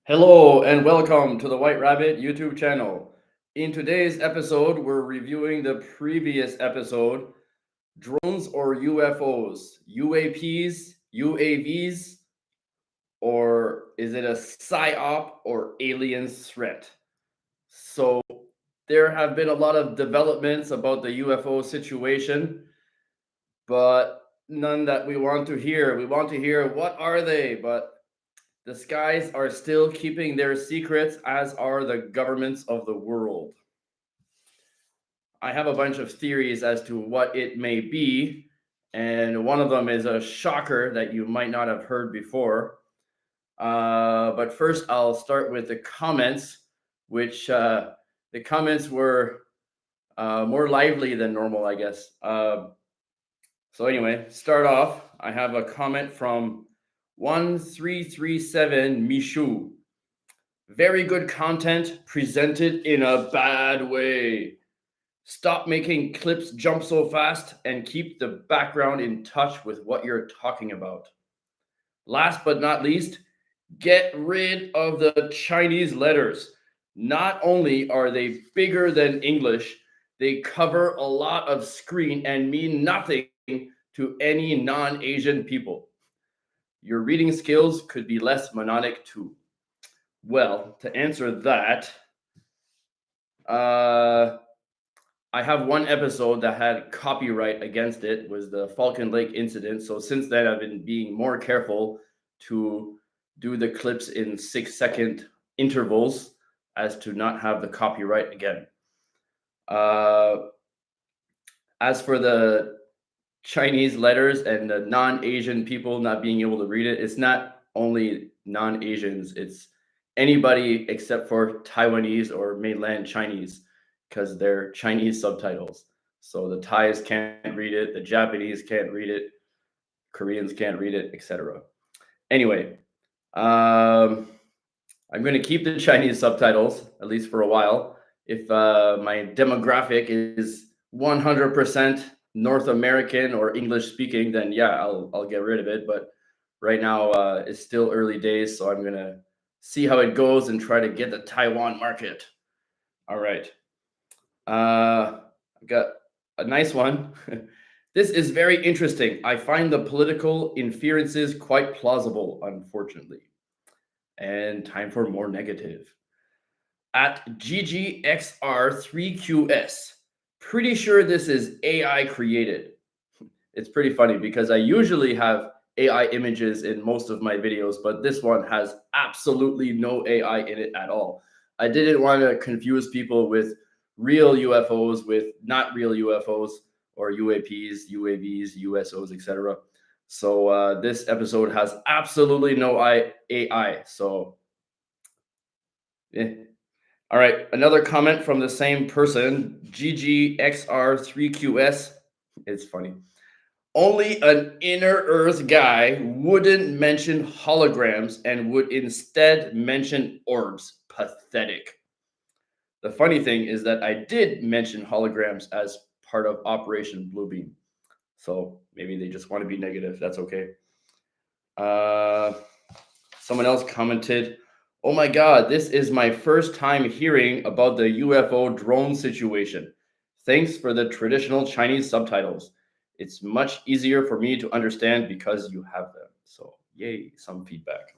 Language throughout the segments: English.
Hello and welcome to the White Rabbit YouTube channel. In today's episode, we're reviewing the previous episode, drones or UFOs, UAPs, UAVs, or is it a Psy-Op or alien threat? So there have been a lot of developments about the UFO situation, but none that we want to hear. We want to hear what are they, but the skies are still keeping their secrets, as are the governments of the world. I have a bunch of theories as to what it may be, and one of them is a shocker that you might not have heard before. But first, I'll start with the comments, which the comments were more lively than normal, I guess. So, anyway, start off. I have a comment from 1337 Michu. Very good content presented in a bad way. Stop making clips jump so fast and keep the background in touch with what you're talking about. Last but not least, get rid of the Chinese letters. Not only are they bigger than English, they cover a lot of screen and mean nothing to any non-Asian people. Your reading skills could be less monodic too. Well, to answer that, I have one episode that had copyright against it, was the Falcon Lake incident. So since then, I've been being more careful to do the clips in 6-second intervals as to not have the copyright again. As for the Chinese letters and the non-Asian people not being able to read it, it's not only non-Asians, it's anybody except for Taiwanese or mainland Chinese, because they're Chinese subtitles. So the Thais can't read it, the Japanese can't read it, Koreans can't read it, etc. Anyway, I'm going to keep the Chinese subtitles, at least for a while. If my demographic is 100% North American or English speaking, then yeah, I'll get rid of it. But right now, it's still early days, so I'm going to see how it goes and try to get the Taiwan market. All right. I've got a nice one. This is very interesting. I find the political inferences quite plausible, unfortunately. And time for more negative. At GGXR3QS, pretty sure this is AI created. It's pretty funny because I usually have AI images in most of my videos, but this one has absolutely no AI in it at all. I didn't want to confuse people with real UFOs with not real UFOs or UAPs, UAVs, USOs, etc. So this episode has absolutely no AI. So, all right, another comment from the same person, GGXR3QS. It's funny. Only an inner Earth guy wouldn't mention holograms and would instead mention orbs. Pathetic. The funny thing is that I did mention holograms as part of Operation Bluebeam. So maybe they just want to be negative. That's okay. Someone else commented, "Oh my God, this is my first time hearing about the UFO drone situation. Thanks for the traditional Chinese subtitles. It's much easier for me to understand because you have them." So, yay, some feedback.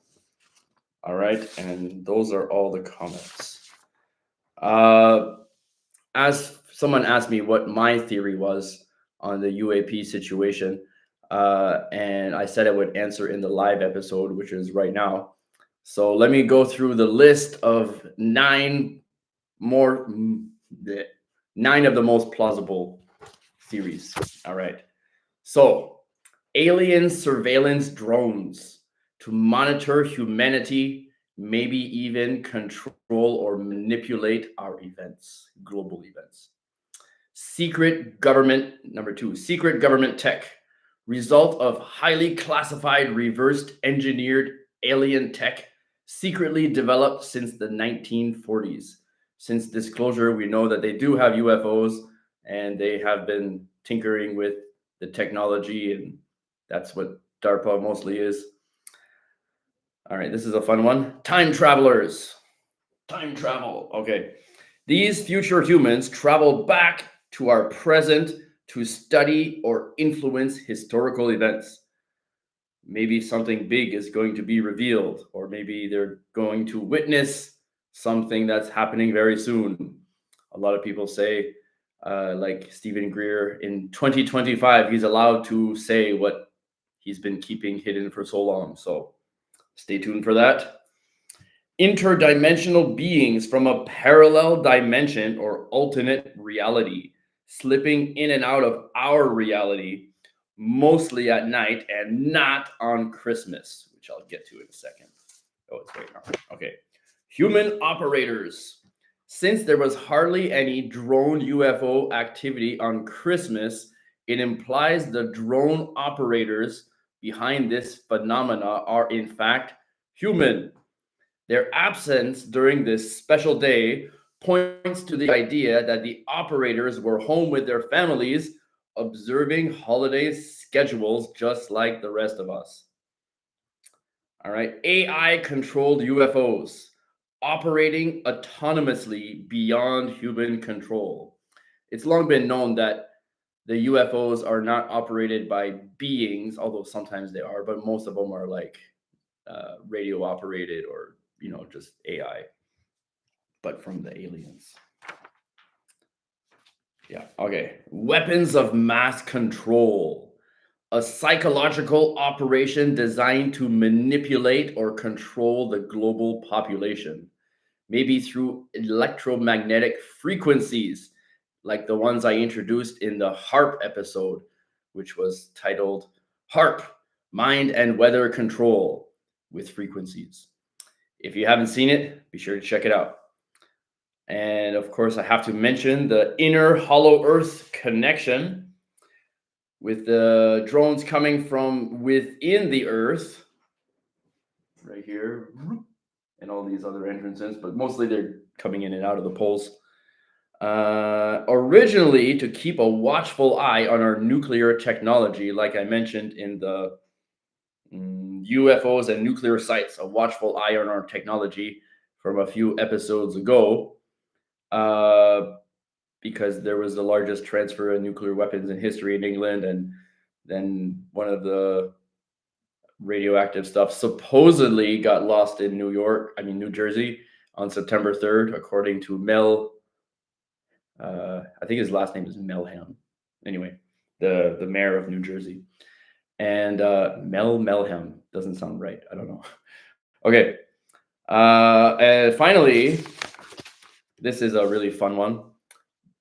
All right, and those are all the comments. As someone asked me what my theory was on the UAP situation, and I said I would answer in the live episode, which is right now. So let me go through the list of nine of the most plausible theories. All right. So, alien surveillance drones to monitor humanity, maybe even control or manipulate our events, global events. Number two, secret government tech, result of highly classified reversed engineered alien tech secretly developed since the 1940s. Since disclosure, we know that they do have UFOs and they have been tinkering with the technology, and that's what DARPA mostly is. All right, this is a fun one. Time travelers. Time travel. Okay. These future humans travel back to our present to study or influence historical events. Maybe something big is going to be revealed, or maybe they're going to witness something that's happening very soon. A lot of people say, like Stephen Greer, in 2025, he's allowed to say what he's been keeping hidden for so long. So stay tuned for that. Interdimensional beings from a parallel dimension or alternate reality, slipping in and out of our reality, mostly at night and not on Christmas, which I'll get to in a second. Oh, it's waiting on. Okay. Human operators. Since there was hardly any drone UFO activity on Christmas, it implies the drone operators behind this phenomena are in fact human. Their absence during this special day points to the idea that the operators were home with their families, observing holiday schedules just like the rest of us. All right, AI controlled UFOs operating autonomously beyond human control. It's long been known that the UFOs are not operated by beings, although sometimes they are, but most of them are like radio operated or just AI, but from the aliens. Yeah. Okay. Weapons of mass control. A psychological operation designed to manipulate or control the global population, maybe through electromagnetic frequencies, like the ones I introduced in the HARP episode, which was titled HARP Mind and Weather Control with Frequencies. If you haven't seen it, be sure to check it out. And of course, I have to mention the inner hollow earth connection with the drones coming from within the earth, right here, and all these other entrances, but mostly they're coming in and out of the poles. Originally, to keep a watchful eye on our nuclear technology, like I mentioned in the UFOs and nuclear sites, a watchful eye on our technology from a few episodes ago. Because there was the largest transfer of nuclear weapons in history in England, and then one of the radioactive stuff supposedly got lost in New Jersey on September 3rd, according to Mel. I think his last name is Melham. Anyway, the mayor of New Jersey. And Melham doesn't sound right. I don't know. Okay. And finally, this is a really fun one.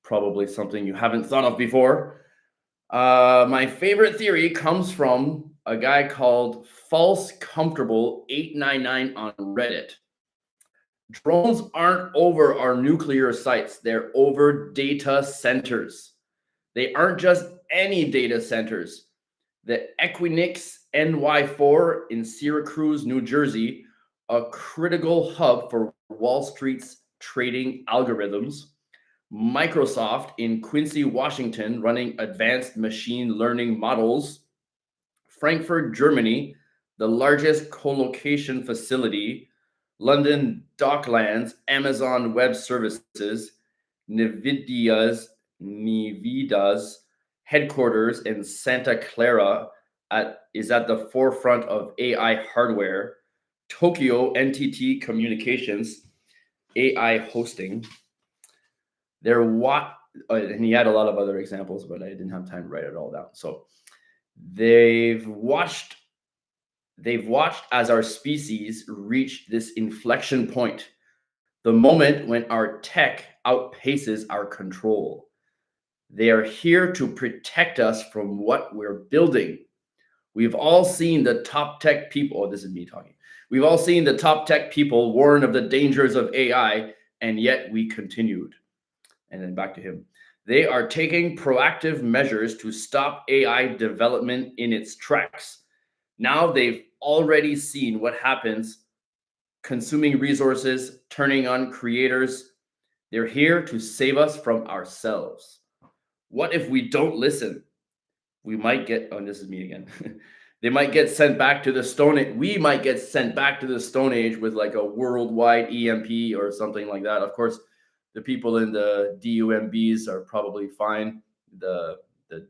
Probably something you haven't thought of before. My favorite theory comes from a guy called False Comfortable 899 on Reddit. Drones aren't over our nuclear sites, they're over data centers. They aren't just any data centers. The Equinix NY4 in Syracuse, New Jersey, a critical hub for Wall Street's trading algorithms. Microsoft in Quincy, Washington, running advanced machine learning models. Frankfurt, Germany, the largest co-location facility. London Docklands, Amazon Web Services, NVIDIA's headquarters in Santa Clara is at the forefront of AI hardware. Tokyo NTT Communications, AI hosting. And he had a lot of other examples, but I didn't have time to write it all down. So they've watched as our species reach this inflection point, the moment when our tech outpaces our control. They are here to protect us from what we're building. We've all seen the top tech people. Oh, this is me talking. We've all seen the top tech people warn of the dangers of AI, and yet we continued. And then back to him. They are taking proactive measures to stop AI development in its tracks. Now they've already seen what happens, consuming resources, turning on creators. They're here to save us from ourselves. What if we don't listen? We might get, oh, this is me again. they might get sent back to the Stone Age. We might get sent back to the Stone Age with like a worldwide EMP or something like that. Of course, the people in the DUMBs are probably fine. The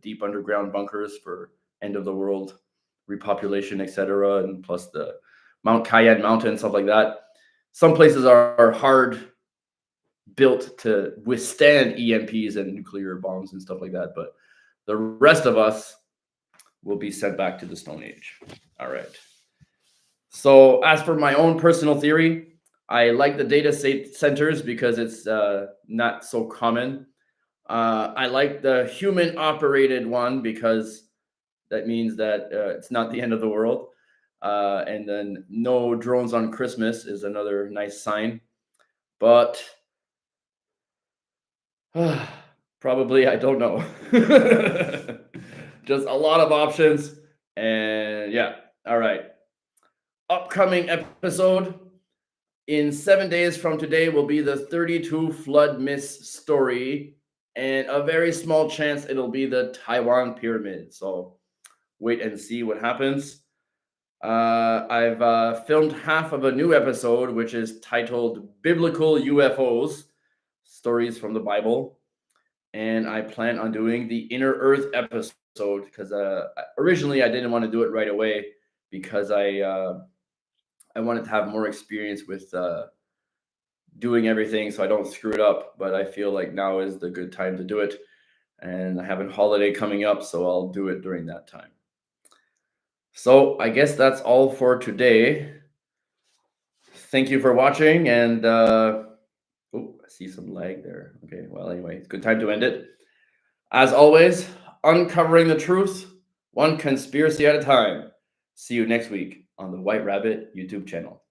deep underground bunkers for end of the world repopulation, etc., and plus the Mount Cayenne Mountain, stuff like that. Some places are hard built to withstand EMPs and nuclear bombs and stuff like that, but the rest of us will be sent back to the Stone Age. All right. So as for my own personal theory, I like the data centers because it's not so common. I like the human operated one because that means that it's not the end of the world. And then no drones on Christmas is another nice sign. But probably, I don't know. Just a lot of options. And yeah, all right. Upcoming episode in 7 days from today will be the 32 flood myths story. And a very small chance it'll be the Taiwan pyramid. So wait and see what happens. I've filmed half of a new episode, which is titled Biblical UFOs, Stories from the Bible. And I plan on doing the Inner Earth episode because originally I didn't want to do it right away because I wanted to have more experience with doing everything so I don't screw it up. But I feel like now is the good time to do it. And I have a holiday coming up, so I'll do it during that time. So I guess that's all for today. Thank you for watching, and oh, I see some lag there. Okay, well, anyway, it's a good time to end it. As always, uncovering the truth, one conspiracy at a time. See you next week on the White Rabbit YouTube channel.